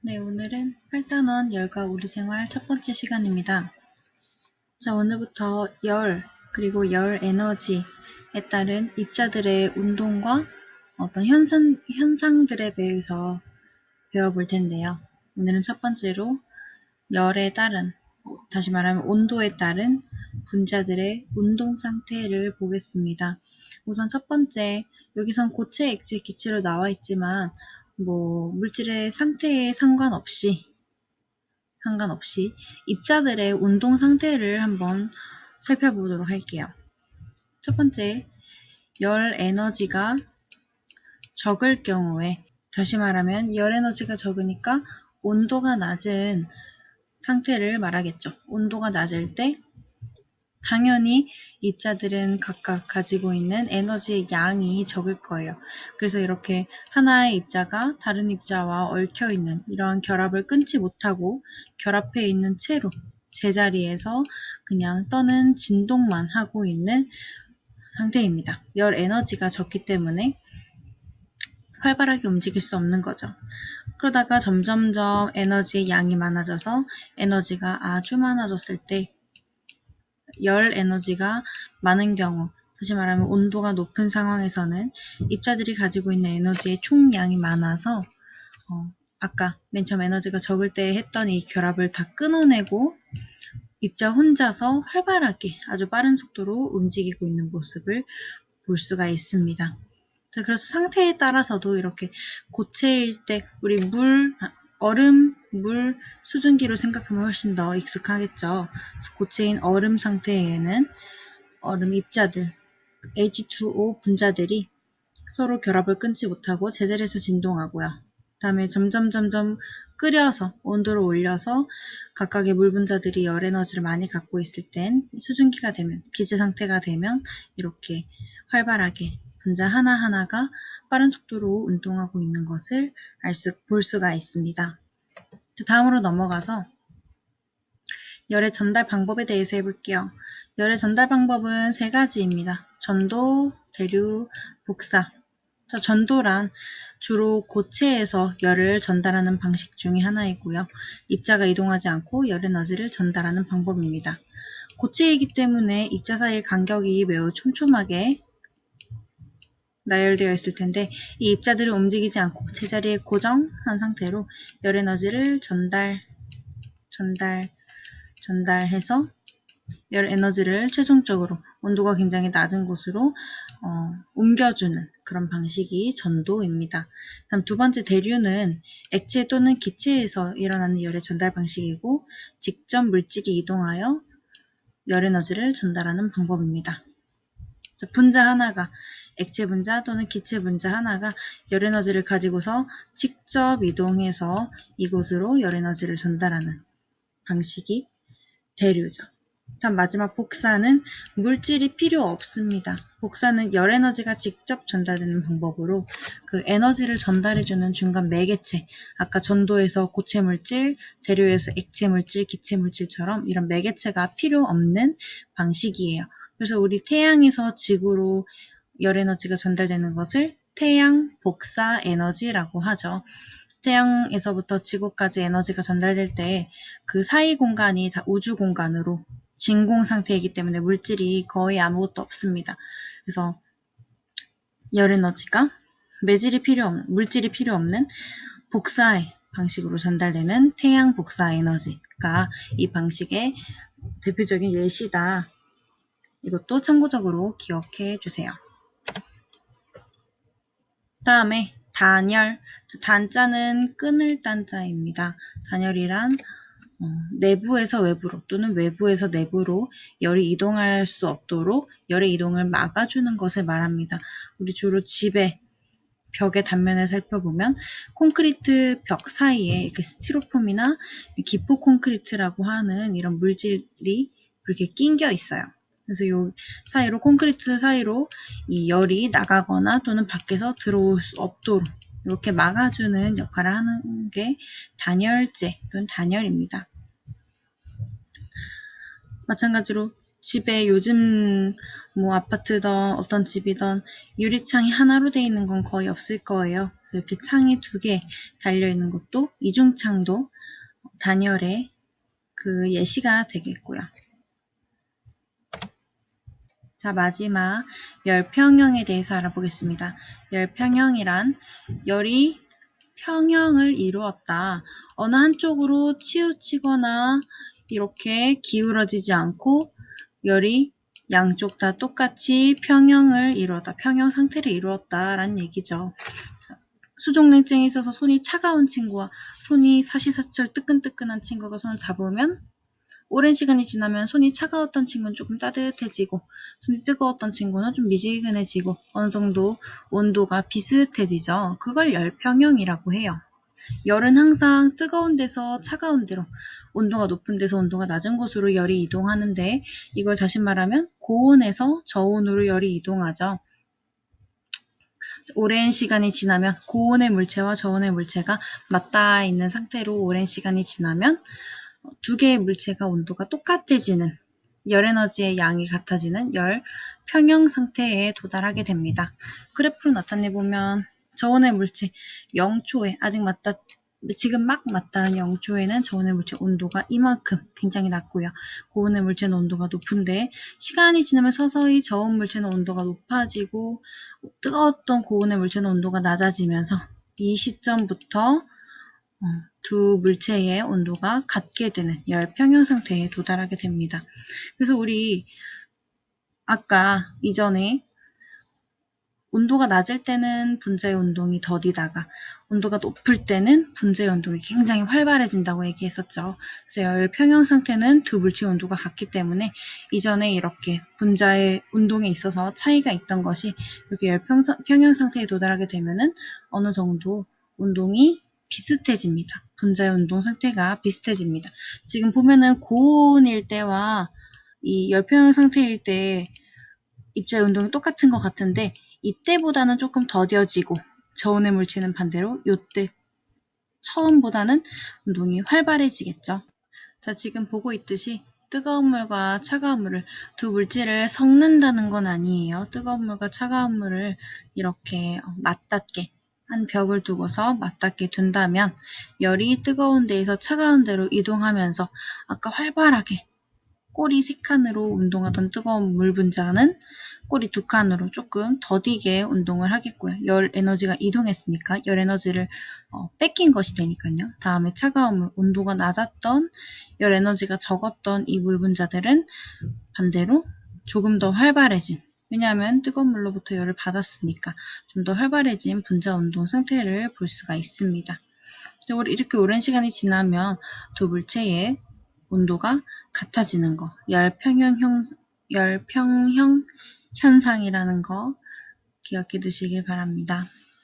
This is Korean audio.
네, 오늘은 8단원 열과 우리생활 첫 번째 시간입니다. 자, 오늘부터 열, 그리고 열 에너지에 따른 입자들의 운동과 어떤 현상들에 대해서 배워볼 텐데요. 오늘은 첫 번째로 열에 따른, 다시 말하면 온도에 따른 분자들의 운동 상태를 보겠습니다. 우선 첫 번째, 여기선 고체, 액체, 기체로 나와 있지만 물질의 상태에 상관없이 입자들의 운동 상태를 한번 살펴보도록 할게요. 첫 번째, 열 에너지가 적을 경우에, 다시 말하면 열 에너지가 적으니까 온도가 낮은 상태를 말하겠죠. 온도가 낮을 때 당연히 입자들은 각각 가지고 있는 에너지의 양이 적을 거예요. 그래서 이렇게 하나의 입자가 다른 입자와 얽혀있는 이러한 결합을 끊지 못하고 결합해 있는 채로 제자리에서 그냥 떠는 진동만 하고 있는 상태입니다. 열 에너지가 적기 때문에 활발하게 움직일 수 없는 거죠. 그러다가 점점점 에너지의 양이 많아져서 에너지가 아주 많아졌을 때 열 에너지가 많은 경우, 다시 말하면 온도가 높은 상황에서는 입자들이 가지고 있는 에너지의 총량이 많아서 아까 맨 처음 에너지가 적을 때 했던 이 결합을 다 끊어내고 입자 혼자서 활발하게 아주 빠른 속도로 움직이고 있는 모습을 볼 수가 있습니다. 그래서 상태에 따라서도 이렇게 고체일 때 우리 얼음, 물, 수증기로 생각하면 훨씬 더 익숙하겠죠. 고체인 얼음 상태에는 얼음 입자들, H2O 분자들이 서로 결합을 끊지 못하고 제자리에서 진동하고요. 다음에 점점 끓여서 온도를 올려서 각각의 물 분자들이 열 에너지를 많이 갖고 있을 땐 수증기가 되면, 기체 상태가 되면 이렇게 활발하게 분자 하나하나가 빠른 속도로 운동하고 있는 것을 볼 수가 있습니다. 다음으로 넘어가서 열의 전달 방법에 대해서 해볼게요. 열의 전달 방법은 세 가지입니다. 전도, 대류, 복사. 전도란 주로 고체에서 열을 전달하는 방식 중에 하나이고요. 입자가 이동하지 않고 열 에너지를 전달하는 방법입니다. 고체이기 때문에 입자 사이의 간격이 매우 촘촘하게 나열되어 있을 텐데 이 입자들을 움직이지 않고 제자리에 고정한 상태로 열 에너지를 전달해서 열 에너지를 최종적으로 온도가 굉장히 낮은 곳으로 옮겨주는 그런 방식이 전도입니다. 다음 두 번째 대류는 액체 또는 기체에서 일어나는 열의 전달 방식이고 직접 물질이 이동하여 열 에너지를 전달하는 방법입니다. 분자 하나가 액체 분자 또는 기체 분자 하나가 열 에너지를 가지고서 직접 이동해서 이곳으로 열 에너지를 전달하는 방식이 대류죠. 다음 마지막 복사는 물질이 필요 없습니다. 복사는 열 에너지가 직접 전달되는 방법으로 그 에너지를 전달해주는 중간 매개체, 아까 전도에서 고체 물질, 대류에서 액체 물질, 기체 물질처럼 이런 매개체가 필요 없는 방식이에요. 그래서 우리 태양에서 지구로 열 에너지가 전달되는 것을 태양 복사 에너지라고 하죠. 태양에서부터 지구까지 에너지가 전달될 때 그 사이 공간이 다 우주 공간으로 진공 상태이기 때문에 물질이 거의 아무것도 없습니다. 그래서 열 에너지가 물질이 필요 없는 복사의 방식으로 전달되는 태양 복사 에너지가 이 방식의 대표적인 예시다. 이것도 참고적으로 기억해 주세요. 다음에 단열, 단자는 끊을 단자입니다. 단열이란 내부에서 외부로 또는 외부에서 내부로 열이 이동할 수 없도록 열의 이동을 막아주는 것을 말합니다. 우리 주로 집에 벽의 단면을 살펴보면 콘크리트 벽 사이에 이렇게 스티로폼이나 기포 콘크리트라고 하는 이런 물질이 이렇게 낑겨 있어요. 그래서 이 사이로 콘크리트 사이로 이 열이 나가거나 또는 밖에서 들어올 수 없도록 이렇게 막아주는 역할을 하는 게 단열재 또는 단열입니다. 마찬가지로 집에 요즘 뭐 아파트든 어떤 집이든 유리창이 하나로 되어 있는 건 거의 없을 거예요. 그래서 이렇게 창이 2개 달려 있는 것도 이중창도 단열의 그 예시가 되겠고요. 자, 마지막 열평형에 대해서 알아보겠습니다. 열평형이란 열이 평형을 이루었다. 어느 한쪽으로 치우치거나 이렇게 기울어지지 않고 열이 양쪽 다 똑같이 평형을 이루었다. 평형 상태를 이루었다라는 얘기죠. 자, 수족냉증이 있어서 손이 차가운 친구와 손이 사시사철 뜨끈뜨끈한 친구가 손을 잡으면 오랜 시간이 지나면 손이 차가웠던 친구는 조금 따뜻해지고 손이 뜨거웠던 친구는 좀 미지근해지고 어느 정도 온도가 비슷해지죠. 그걸 열평형이라고 해요. 열은 항상 뜨거운 데서 차가운 데로, 온도가 높은 데서 온도가 낮은 곳으로 열이 이동하는데 이걸 다시 말하면 고온에서 저온으로 열이 이동하죠. 오랜 시간이 지나면 고온의 물체와 저온의 물체가 맞닿아 있는 상태로 오랜 시간이 지나면 2개의 물체가 온도가 똑같아지는 열 에너지의 양이 같아지는 열 평형 상태에 도달하게 됩니다. 그래프로 나타내보면 저온의 물체 0초에 지금 막 맞닿은 0초에는 저온의 물체 온도가 이만큼 굉장히 낮고요. 고온의 물체는 온도가 높은데 시간이 지나면 서서히 저온 물체는 온도가 높아지고 뜨거웠던 고온의 물체는 온도가 낮아지면서 이 시점부터 2 물체의 온도가 같게 되는 열평형 상태에 도달하게 됩니다. 그래서 우리 아까 이전에 온도가 낮을 때는 분자의 운동이 더디다가 온도가 높을 때는 분자의 운동이 굉장히 활발해진다고 얘기했었죠. 그래서 열평형 상태는 2 물체의 온도가 같기 때문에 이전에 이렇게 분자의 운동에 있어서 차이가 있던 것이 이렇게 열평형 상태에 도달하게 되면은 어느 정도 운동이 비슷해집니다. 분자의 운동 상태가 비슷해집니다. 지금 보면은 고온일 때와 이 열평형 상태일 때 입자의 운동이 똑같은 것 같은데 이때보다는 조금 더뎌지고 저온의 물체는 반대로 이때 처음보다는 운동이 활발해지겠죠. 자, 지금 보고 있듯이 뜨거운 물과 차가운 물을 2 물질을 섞는다는 건 아니에요. 뜨거운 물과 차가운 물을 이렇게 맞닿게 한 벽을 두고서 맞닿게 둔다면 열이 뜨거운 데에서 차가운 데로 이동하면서 아까 활발하게 꼬리 3칸으로 운동하던 뜨거운 물 분자는 꼬리 2칸으로 조금 더디게 운동을 하겠고요. 열 에너지가 이동했으니까 열 에너지를 뺏긴 것이 되니까요. 다음에 차가운 물, 온도가 낮았던 열 에너지가 적었던 이 물 분자들은 반대로 조금 더 활발해진, 왜냐하면 뜨거운 물로부터 열을 받았으니까 좀 더 활발해진 분자 운동 상태를 볼 수가 있습니다. 이렇게 오랜 시간이 지나면 2 물체의 온도가 같아지는 거, 열평형 현상이라는 거 기억해 두시길 바랍니다.